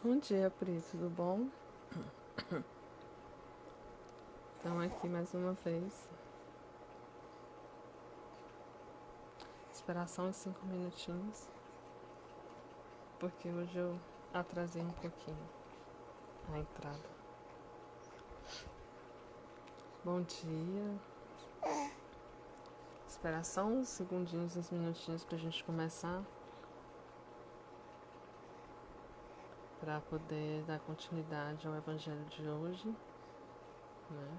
Bom dia, Pri, tudo bom? Estamos aqui mais uma vez. Esperar só uns 5 minutinhos, porque hoje eu atrasei um pouquinho a entrada. Bom dia. Esperar só uns segundinhos, uns minutinhos pra gente começar, para poder dar continuidade ao evangelho de hoje, né?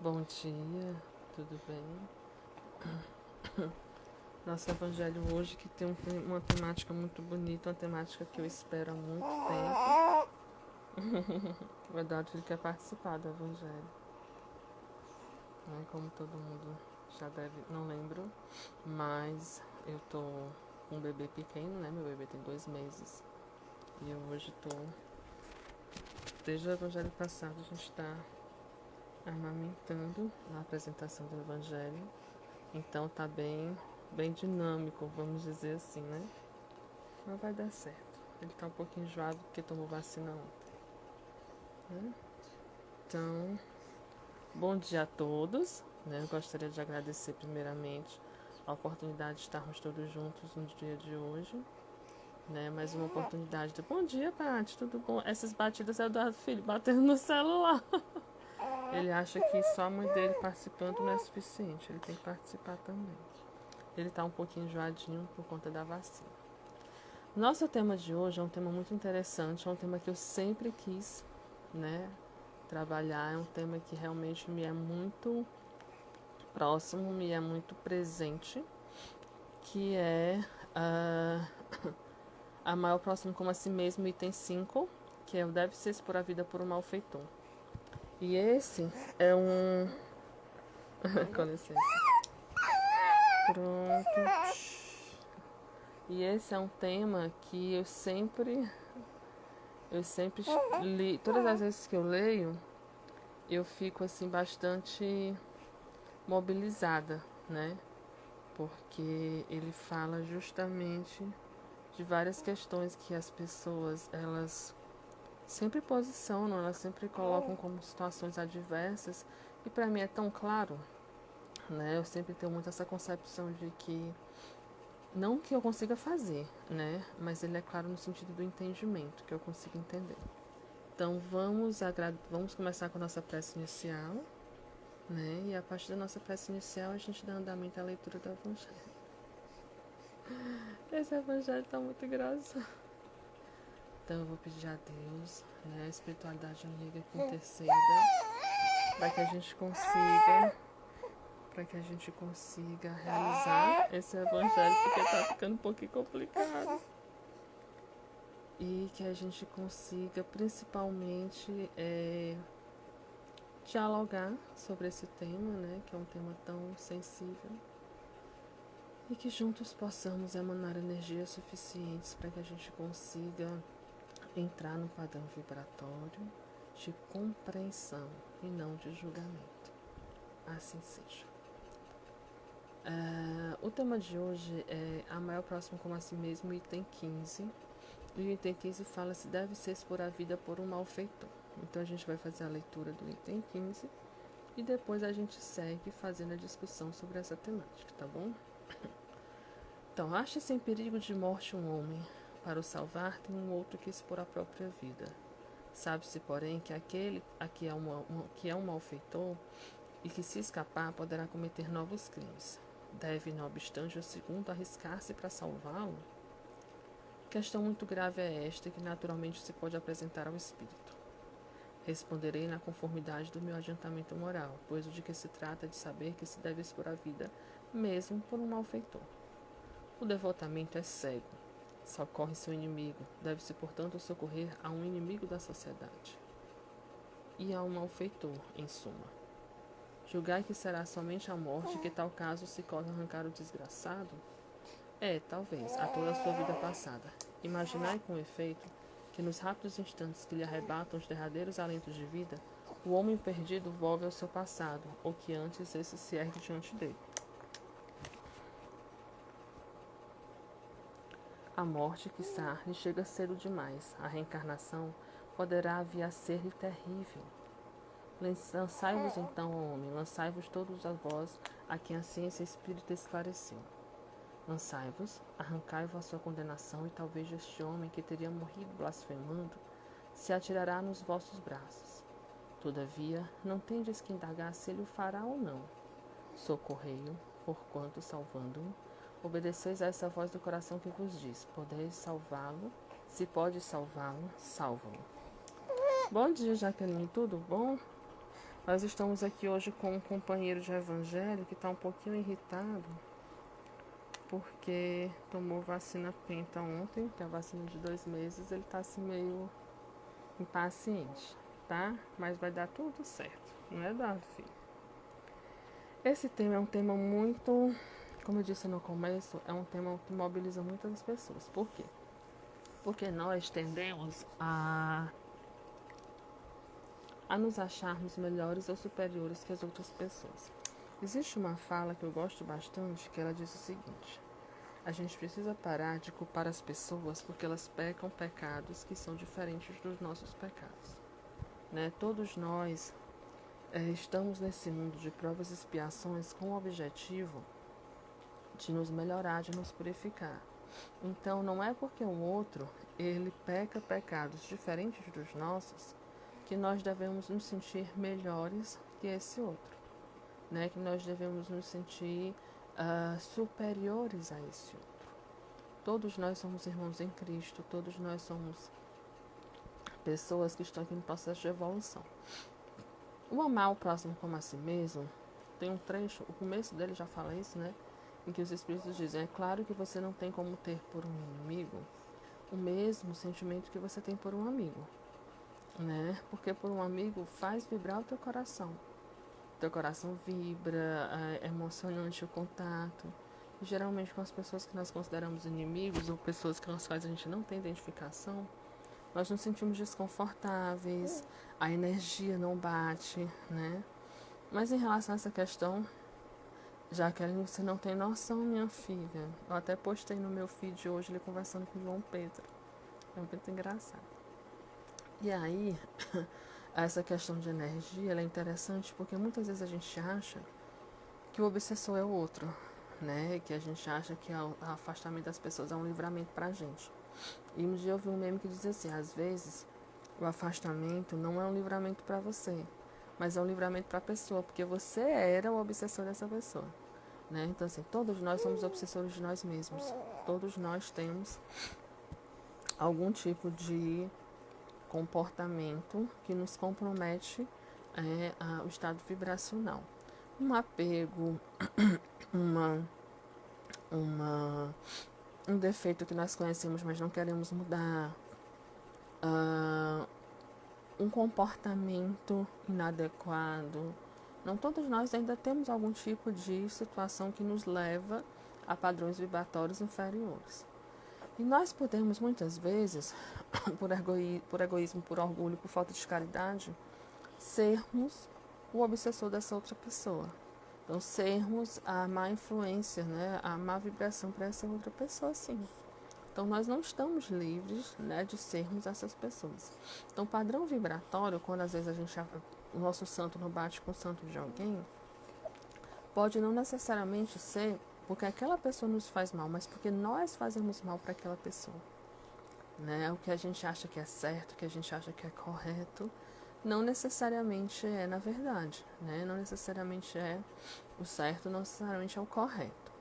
Bom dia, tudo bem? Nosso evangelho hoje que tem uma temática muito bonita, uma temática que eu espero há muito tempo. O Eduardo quer participar do evangelho, né? Como todo mundo já deve, não lembro, mas eu tô com um bebê pequeno, né? Meu bebê tem 2 meses e eu hoje tô, desde o evangelho passado a gente tá amamentando na apresentação do evangelho, então tá bem dinâmico, vamos dizer assim, né? Mas vai dar certo. Ele tá um pouquinho enjoado porque tomou vacina ontem, né? Então, bom dia a todos, né? Eu gostaria de agradecer primeiramente a oportunidade de estarmos todos juntos no dia de hoje, né? Mais uma oportunidade de... Bom dia, Paty, tudo bom? Essas batidas é o Eduardo Filho batendo no celular. Ele acha que só a mãe dele participando não é suficiente, ele tem que participar também. Ele tá um pouquinho enjoadinho por conta da vacina. Nosso tema de hoje é um tema muito interessante, é um tema que eu sempre quis, né, trabalhar, é um tema que realmente me é muito próximo, me é muito presente, que é amar o próximo como a si mesmo, item 5, que é o deve ser expor a vida por um malfeitor. E esse é um... Com licença. Pronto. E esse é um tema que eu sempre li, todas as vezes que eu leio, eu fico assim bastante mobilizada, né? Porque ele fala justamente de várias questões que as pessoas, elas sempre posicionam, elas sempre colocam como situações adversas, e para mim é tão claro, né? Eu sempre tenho muito essa concepção de que não que eu consiga fazer, né? Mas ele é claro no sentido do entendimento, que eu consigo entender. Então vamos começar com a nossa prece inicial, né? E a partir da nossa prece inicial a gente dá andamento à leitura do Evangelho. Esse Evangelho está muito engraçado. Então eu vou pedir a Deus, né, a espiritualidade amiga que interceda para que a gente consiga realizar esse Evangelho, porque está ficando um pouquinho complicado. E que a gente consiga principalmente dialogar sobre esse tema, né, que é um tema tão sensível, e que juntos possamos emanar energias suficientes para que a gente consiga entrar no padrão vibratório de compreensão e não de julgamento. Assim seja. O tema de hoje é amar o próximo como a si mesmo, item 15. E o item 15 fala se deve ser expor a vida por um malfeitor. Então a gente vai fazer a leitura do item 15 e depois a gente segue fazendo a discussão sobre essa temática, tá bom? Então, acha-se em perigo de morte um homem. Para o salvar, tem um outro que expor a própria vida. Sabe-se, porém, que aquele que é um malfeitor e que, se escapar, poderá cometer novos crimes. Deve, não obstante, o segundo arriscar-se para salvá-lo? Questão muito grave é esta que naturalmente se pode apresentar ao espírito. Responderei na conformidade do meu adiantamento moral, pois o de que se trata é de saber que se deve expor a vida, mesmo por um malfeitor. O devotamento é cego, socorre seu inimigo, deve-se, portanto, socorrer a um inimigo da sociedade. E a um malfeitor, em suma. Julgai que será somente a morte que tal caso se corre arrancar o desgraçado? Talvez, a toda a sua vida passada. Imaginai com efeito que nos rápidos instantes que lhe arrebatam os derradeiros alentos de vida, o homem perdido volve ao seu passado, ou que antes esse se ergue diante dele. A morte, quiçá, lhe chega cedo demais. A reencarnação poderá vir a ser-lhe terrível. Lançai-vos então, ó homem, lançai-vos todos a vós, a quem a ciência espírita esclareceu. Lançai-vos, arrancai-vos a sua condenação, e talvez este homem, que teria morrido blasfemando, se atirará nos vossos braços. Todavia, não tendes que indagar se ele o fará ou não. Socorrei-o, porquanto, salvando-o, obedeceis a essa voz do coração que vos diz: podeis salvá-lo, se pode salvá-lo, salva-o. Bom dia, Jaqueline, tudo bom? Nós estamos aqui hoje com um companheiro de evangelho que está um pouquinho irritado porque tomou vacina penta ontem, que é a vacina de 2 meses, ele está assim meio impaciente, tá? Mas vai dar tudo certo, não é dado, filho? Esse tema é um tema muito, como eu disse no começo, é um tema que mobiliza muitas pessoas. Por quê? Porque nós tendemos a nos acharmos melhores ou superiores que as outras pessoas. Existe uma fala que eu gosto bastante, que ela diz o seguinte: a gente precisa parar de culpar as pessoas porque elas pecam pecados que são diferentes dos nossos pecados. Né? Todos nós estamos nesse mundo de provas e expiações com o objetivo de nos melhorar, de nos purificar. Então, não é porque o outro ele peca pecados diferentes dos nossos que nós devemos nos sentir melhores que esse outro, né? Que nós devemos nos sentir superiores a esse outro. Todos nós somos irmãos em Cristo, todos nós somos pessoas que estão aqui no processo de evolução. O amar o próximo como a si mesmo, tem um trecho, o começo dele já fala isso, né? Em que os Espíritos dizem: é claro que você não tem como ter por um inimigo o mesmo sentimento que você tem por um amigo, né? Porque por um amigo faz vibrar o teu coração. Teu coração vibra, é emocionante o contato. E, geralmente com as pessoas que nós consideramos inimigos ou pessoas que a gente não tem identificação, nós nos sentimos desconfortáveis, a energia não bate, né? Mas em relação a essa questão, Jaqueline, você não tem noção, minha filha. Eu até postei no meu feed hoje ele conversando com o João Pedro. É muito engraçado. E aí, essa questão de energia ela é interessante porque muitas vezes a gente acha que o obsessor é o outro, né? Que a gente acha que o afastamento das pessoas é um livramento pra gente. E um dia eu vi um meme que dizia assim: às vezes o afastamento não é um livramento para você, mas é um livramento para a pessoa, porque você era o obsessor dessa pessoa, né? Então assim, todos nós somos obsessores de nós mesmos. Todos nós temos algum tipo de comportamento que nos compromete ao estado vibracional. Um apego, um defeito que nós conhecemos, mas não queremos mudar, um comportamento inadequado. Não todos nós ainda temos algum tipo de situação que nos leva a padrões vibratórios inferiores. E nós podemos, muitas vezes, por egoísmo, por orgulho, por falta de caridade, sermos o obsessor dessa outra pessoa. Então, sermos a má influência, né? A má vibração para essa outra pessoa, sim. Então, nós não estamos livres, né, de sermos essas pessoas. Então, o padrão vibratório, quando às vezes o nosso santo não bate com o santo de alguém, pode não necessariamente ser porque aquela pessoa nos faz mal, mas porque nós fazemos mal para aquela pessoa. Né? O que a gente acha que é certo, o que a gente acha que é correto, não necessariamente é na verdade, né? Não necessariamente é o certo, não necessariamente é o correto.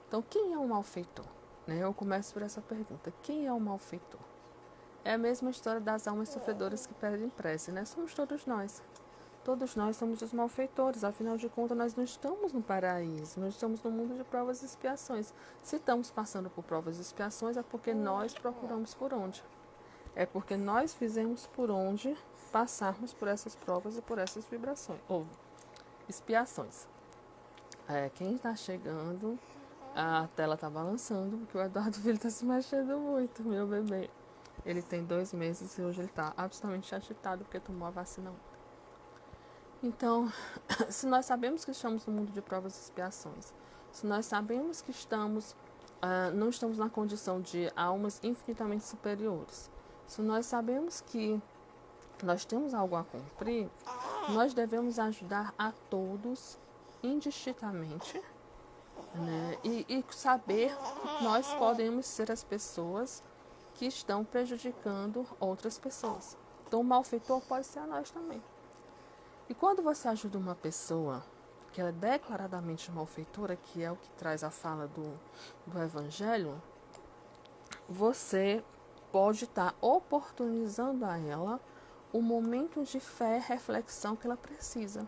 Então, quem é o malfeitor? Né? Eu começo por essa pergunta: quem é o malfeitor? É a mesma história das almas sofredoras que pedem prece, né? Somos todos nós. Todos nós somos os malfeitores, afinal de contas nós não estamos no paraíso, nós estamos no mundo de provas e expiações. Se estamos passando por provas e expiações é porque nós procuramos por onde. É porque nós fizemos por onde passarmos por essas provas e por essas vibrações, ou expiações. Quem está chegando, a tela está balançando, porque o Eduardo Filho está se mexendo muito, meu bebê. Ele tem 2 meses e hoje ele está absolutamente agitado porque tomou a vacina ontem. Então, se nós sabemos que estamos no mundo de provas e expiações, se nós sabemos que estamos não estamos na condição de almas infinitamente superiores. Se nós sabemos que nós temos algo a cumprir, nós devemos ajudar a todos indistintamente, né? E saber que nós podemos ser as pessoas que estão prejudicando outras pessoas. Então, o malfeitor pode ser a nós também. E quando você ajuda uma pessoa que ela é declaradamente malfeitora, que é o que traz a fala do Evangelho, você pode estar oportunizando a ela o momento de fé e reflexão que ela precisa.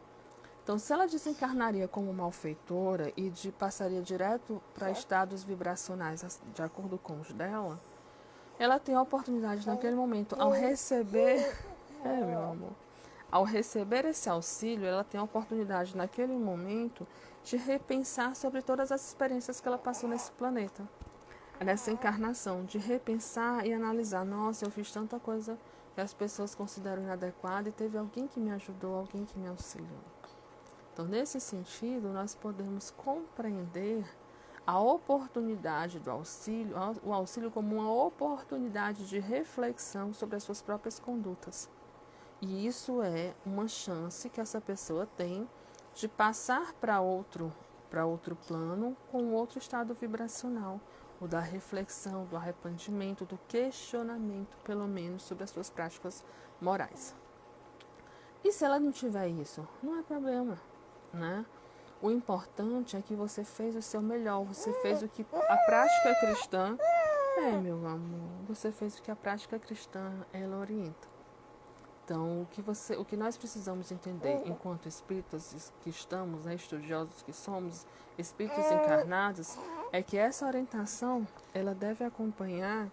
Então, se ela desencarnaria como malfeitora e passaria direto para estados vibracionais de acordo com os dela, ela tem a oportunidade naquele momento, ao receber, meu amor, ao receber esse auxílio, ela tem a oportunidade naquele momento de repensar sobre todas as experiências que ela passou nesse planeta, nessa encarnação, de repensar e analisar, nossa, eu fiz tanta coisa que as pessoas consideram inadequada e teve alguém que me ajudou, alguém que me auxiliou. Então, nesse sentido, nós podemos compreender a oportunidade do auxílio, o auxílio como uma oportunidade de reflexão sobre as suas próprias condutas. E isso é uma chance que essa pessoa tem de passar para outro plano com outro estado vibracional, o da reflexão, do arrependimento, do questionamento, pelo menos, sobre as suas práticas morais. E se ela não tiver isso? Não é problema, né? O importante é que você fez o seu melhor, você fez o que a prática cristã, meu amor, você fez o que a prática cristã, ela orienta. Então, o que nós precisamos entender enquanto espíritas que estamos, né, estudiosos que somos, espíritos encarnados, é que essa orientação, ela deve acompanhar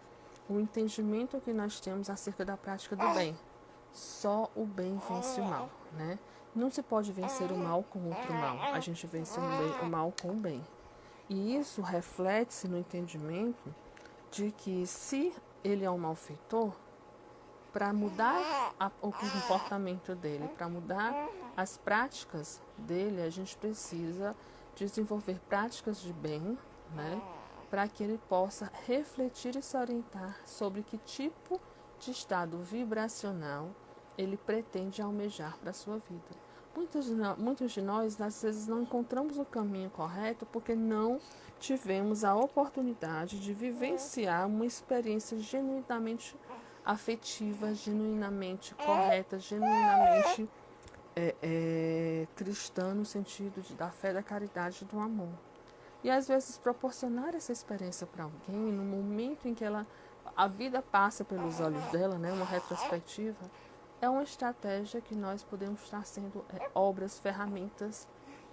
o entendimento que nós temos acerca da prática do bem. Só o bem vence o mal, né? Não se pode vencer o mal com outro mal. A gente vence o mal com o bem. E isso reflete-se no entendimento de que se ele é um malfeitor, para mudar o comportamento dele, para mudar as práticas dele, a gente precisa desenvolver práticas de bem, né? Para que ele possa refletir e se orientar sobre que tipo de estado vibracional ele pretende almejar para a sua vida. Muitos de nós, às vezes, não encontramos o caminho correto porque não tivemos a oportunidade de vivenciar uma experiência genuinamente afetiva, genuinamente correta, genuinamente cristã no sentido da fé, da caridade e do amor. E às vezes proporcionar essa experiência para alguém no momento em que a vida passa pelos olhos dela, né, uma retrospectiva, é uma estratégia que nós podemos estar sendo obras, ferramentas,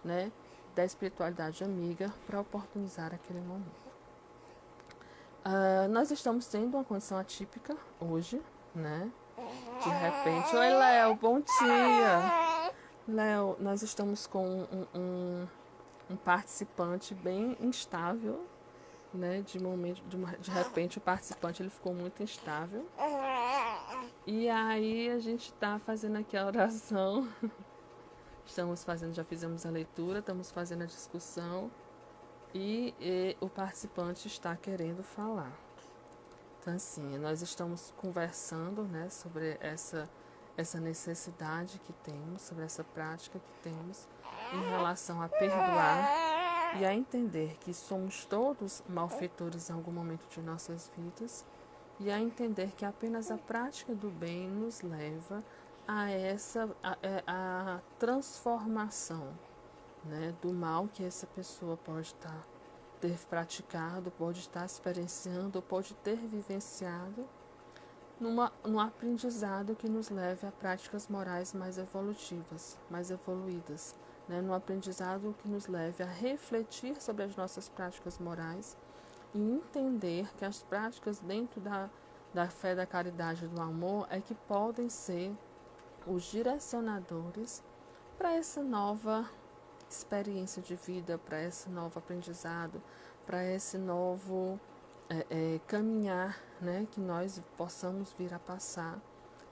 né, da espiritualidade amiga para oportunizar aquele momento. Nós estamos tendo uma condição atípica hoje, né? De repente, oi Léo, bom dia! Léo, nós estamos com um participante bem instável, né? De repente o participante ele ficou muito instável. E aí a gente está fazendo aqui a oração. Já fizemos a leitura, estamos fazendo a discussão e o participante está querendo falar. Então, assim, nós estamos conversando, né, sobre essa necessidade que temos, sobre essa prática que temos em relação a perdoar e a entender que somos todos malfeitores em algum momento de nossas vidas e a entender que apenas a prática do bem nos leva a transformação, né, do mal que essa pessoa pode ter praticado, pode estar experienciando, pode ter vivenciado num aprendizado que nos leve a práticas morais mais evolutivas, mais evoluídas, né? Num aprendizado que nos leve a refletir sobre as nossas práticas morais e entender que as práticas dentro da fé, da caridade e do amor é que podem ser os direcionadores para essa nova experiência de vida, para esse novo aprendizado, para esse novo caminhar, né, que nós possamos vir a passar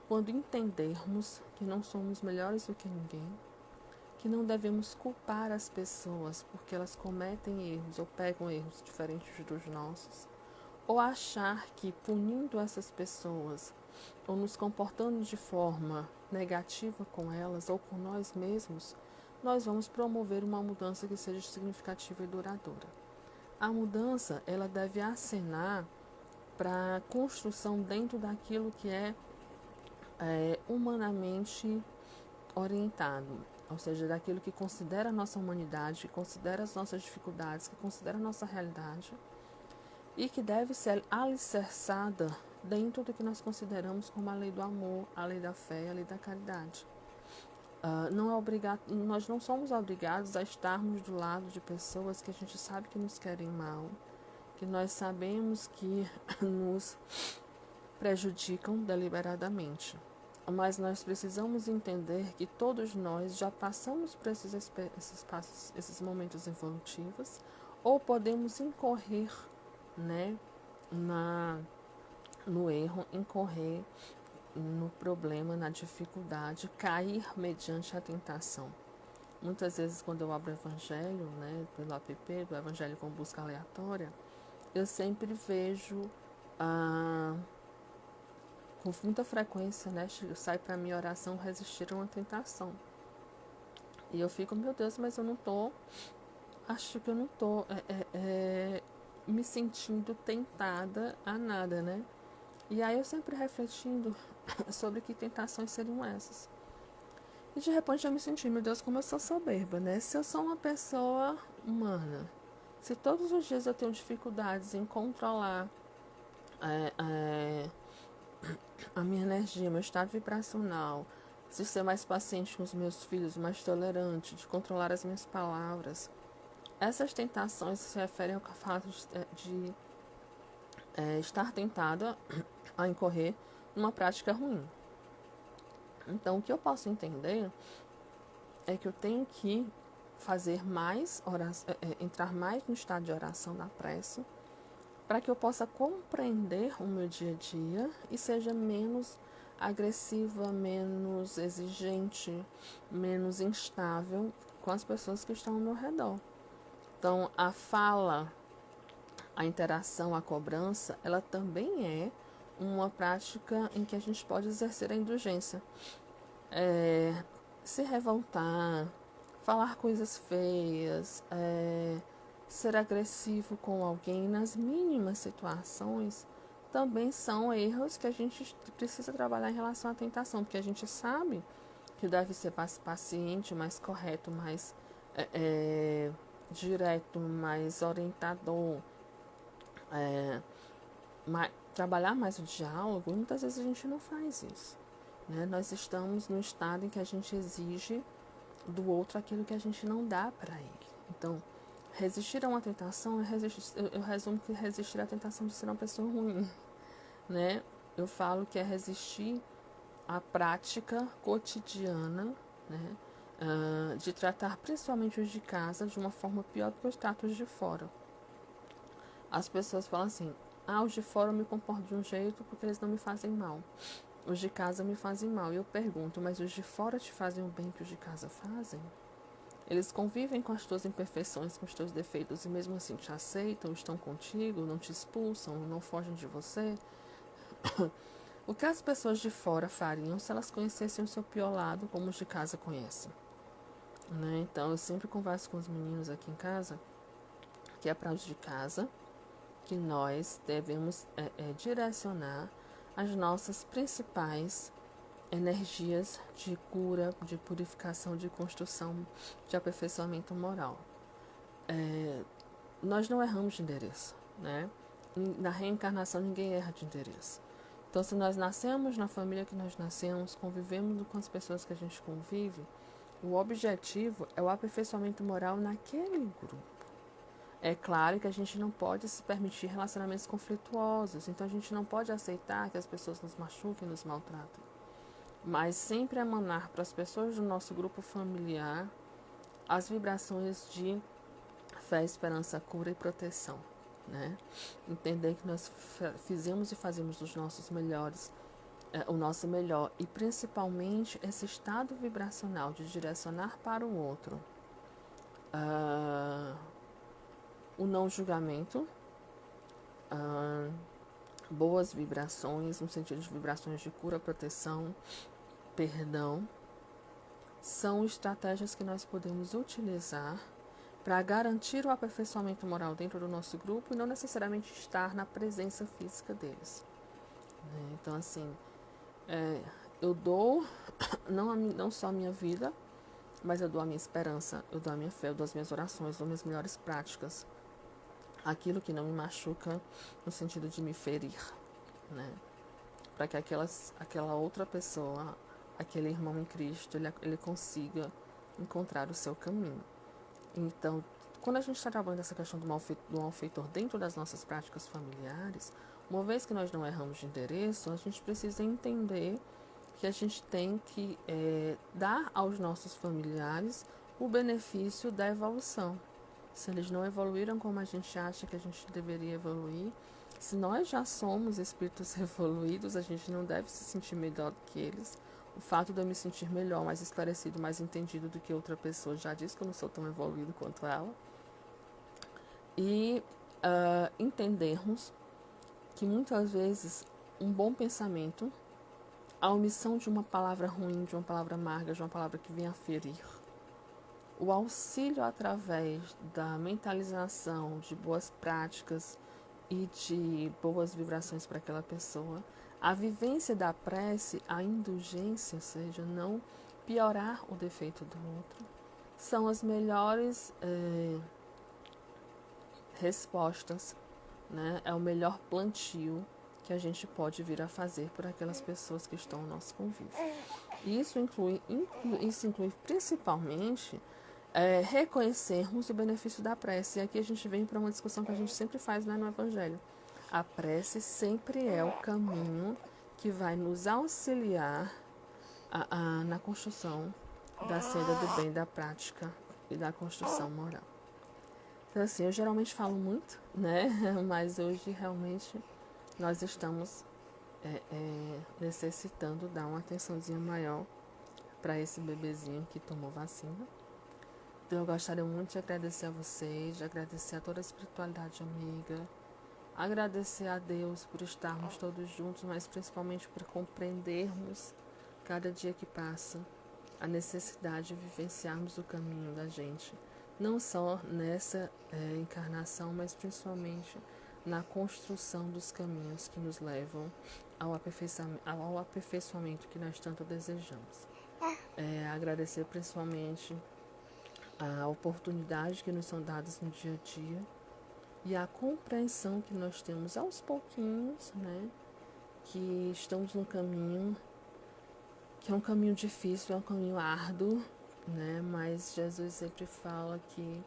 quando entendermos que não somos melhores do que ninguém, que não devemos culpar as pessoas porque elas cometem erros ou pegam erros diferentes dos nossos, ou achar que punindo essas pessoas ou nos comportando de forma negativa com elas ou com nós mesmos, nós vamos promover uma mudança que seja significativa e duradoura. A mudança, ela deve acenar para a construção dentro daquilo que é humanamente orientado, ou seja, daquilo que considera a nossa humanidade, que considera as nossas dificuldades, que considera a nossa realidade e que deve ser alicerçada dentro do que nós consideramos como a lei do amor, a lei da fé, a lei da caridade. Não é obrigado, nós não somos obrigados a estarmos do lado de pessoas que a gente sabe que nos querem mal, que nós sabemos que nos prejudicam deliberadamente. Mas nós precisamos entender que todos nós já passamos por esses momentos evolutivos, ou podemos incorrer, né, no erro, incorrer no problema, na dificuldade, cair mediante a tentação. Muitas vezes, quando eu abro o Evangelho, né, pelo app do Evangelho com Busca Aleatória, eu sempre vejo com muita frequência, né, sai para mim oração resistir a uma tentação. E eu fico, meu Deus, mas eu não tô, acho que eu não tô me sentindo tentada a nada, né? E aí eu sempre refletindo sobre que tentações seriam essas. E de repente eu me senti, meu Deus, como eu sou soberba, né? Se eu sou uma pessoa humana, se todos os dias eu tenho dificuldades em controlar a minha energia, meu estado vibracional, de ser mais paciente com os meus filhos, mais tolerante, de controlar as minhas palavras, essas tentações se referem ao fato de estar tentada a incorrer numa prática ruim. Então, o que eu posso entender é que eu tenho que fazer mais oração, entrar mais no estado de oração da prece, para que eu possa compreender o meu dia a dia e seja menos agressiva, menos exigente, menos instável com as pessoas que estão ao meu redor. Então, a fala, a interação, a cobrança, ela também é uma prática em que a gente pode exercer a indulgência. Se revoltar, falar coisas feias, ser agressivo com alguém nas mínimas situações também são erros que a gente precisa trabalhar em relação à tentação, porque a gente sabe que deve ser mais paciente, mais correto, mais direto, mais orientador, trabalhar mais o diálogo. Muitas vezes a gente não faz isso, né? Nós estamos num estado em que a gente exige do outro aquilo que a gente não dá para ele. Então, resistir a uma tentação, eu resumo que resistir à tentação de ser uma pessoa ruim, né? Eu falo que é resistir à prática cotidiana, né? De tratar principalmente os de casa de uma forma pior do que os trato os de fora. As pessoas falam assim, os de fora eu me comporto de um jeito porque eles não me fazem mal. Os de casa me fazem mal. E eu pergunto, mas os de fora te fazem o bem que os de casa fazem? Eles convivem com as tuas imperfeições, com os teus defeitos e mesmo assim te aceitam, estão contigo, não te expulsam, não fogem de você? O que as pessoas de fora fariam se elas conhecessem o seu pior lado como os de casa conhecem? Né? Então eu sempre converso com os meninos aqui em casa, que é para os de casa, que nós devemos direcionar as nossas principais energias de cura, de purificação, de construção, de aperfeiçoamento moral. Nós não erramos de endereço, né? Na reencarnação ninguém erra de endereço. Então, se nós nascemos na família que nós nascemos, convivemos com as pessoas que a gente convive, o objetivo é o aperfeiçoamento moral naquele grupo. É claro que a gente não pode se permitir relacionamentos conflituosos, então a gente não pode aceitar que as pessoas nos machuquem, nos maltratem. Mas sempre emanar para as pessoas do nosso grupo familiar as vibrações de fé, esperança, cura e proteção, né? Entender que nós fizemos e fazemos os nossos melhores o nosso melhor e principalmente esse estado vibracional de direcionar para o outro o não julgamento, boas vibrações, no sentido de vibrações de cura, proteção, perdão, são estratégias que nós podemos utilizar para garantir o aperfeiçoamento moral dentro do nosso grupo e não necessariamente estar na presença física deles. Então, assim, eu dou não só a minha vida, mas eu dou a minha esperança, eu dou a minha fé, eu dou as minhas orações, eu dou minhas melhores práticas, aquilo que não me machuca no sentido de me ferir, né? Para que aquela outra pessoa, aquele irmão em Cristo, ele consiga encontrar o seu caminho. Então, quando a gente está trabalhando essa questão do malfeitor dentro das nossas práticas familiares, uma vez que nós não erramos de endereço, a gente precisa entender que a gente tem que dar aos nossos familiares o benefício da evolução. Se eles não evoluíram como a gente acha que a gente deveria evoluir, se nós já somos espíritos evoluídos, a gente não deve se sentir melhor do que eles. O fato de eu me sentir melhor, mais esclarecido, mais entendido do que outra pessoa já diz que eu não sou tão evoluído quanto ela. E entendermos que muitas vezes um bom pensamento, a omissão de uma palavra ruim, de uma palavra amarga, de uma palavra que venha a ferir, o auxílio através da mentalização de boas práticas e de boas vibrações para aquela pessoa, a vivência da prece, a indulgência, ou seja, não piorar o defeito do outro, são as melhores respostas, né? É o melhor plantio que a gente pode vir a fazer por aquelas pessoas que estão no nosso convívio. E isso inclui principalmente reconhecermos o benefício da prece. E aqui a gente vem para uma discussão que a gente sempre faz, né, no Evangelho. A prece sempre é o caminho que vai nos auxiliar na construção da senda do bem, da prática e da construção moral. Então, assim, eu geralmente falo muito, né? Mas hoje realmente nós estamos necessitando dar uma atençãozinha maior para esse bebezinho que tomou vacina. Então, eu gostaria muito de agradecer a vocês, de agradecer a toda a espiritualidade amiga, agradecer a Deus por estarmos todos juntos, mas principalmente por compreendermos cada dia que passa a necessidade de vivenciarmos o caminho da gente, não só nessa encarnação, mas principalmente na construção dos caminhos que nos levam ao aperfeiçoamento que nós tanto desejamos. Agradecer principalmente a oportunidade que nos são dadas no dia a dia e a compreensão que nós temos aos pouquinhos, né, que estamos num caminho que é um caminho difícil, é um caminho árduo, né, mas Jesus sempre fala que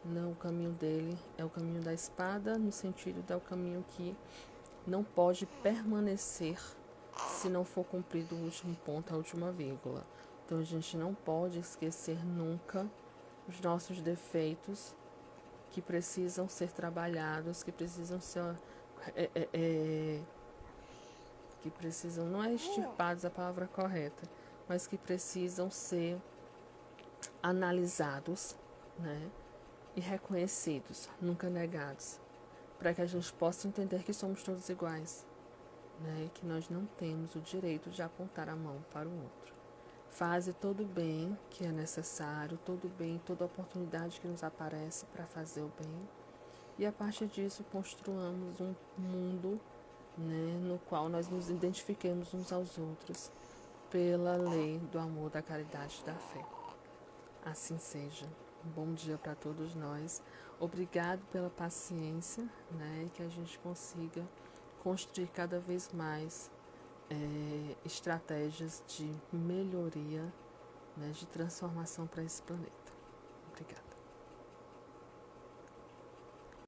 não, o caminho dele é o caminho da espada, no sentido de é o caminho que não pode permanecer se não for cumprido o último ponto, a última vírgula. Então a gente não pode esquecer nunca os nossos defeitos que precisam ser trabalhados, que precisam ser que precisam, não é extirpados a palavra correta, mas que precisam ser analisados, né, e reconhecidos, nunca negados, para que a gente possa entender que somos todos iguais, né, e que nós não temos o direito de apontar a mão para o outro. Faze todo o bem que é necessário, todo o bem, toda oportunidade que nos aparece para fazer o bem, e a partir disso construamos um mundo, né, no qual nós nos identifiquemos uns aos outros pela lei do amor, da caridade e da fé. Assim seja. Um bom dia para todos nós. Obrigado pela paciência, né, que a gente consiga construir cada vez mais estratégias de melhoria, né, de transformação para esse planeta. Obrigada.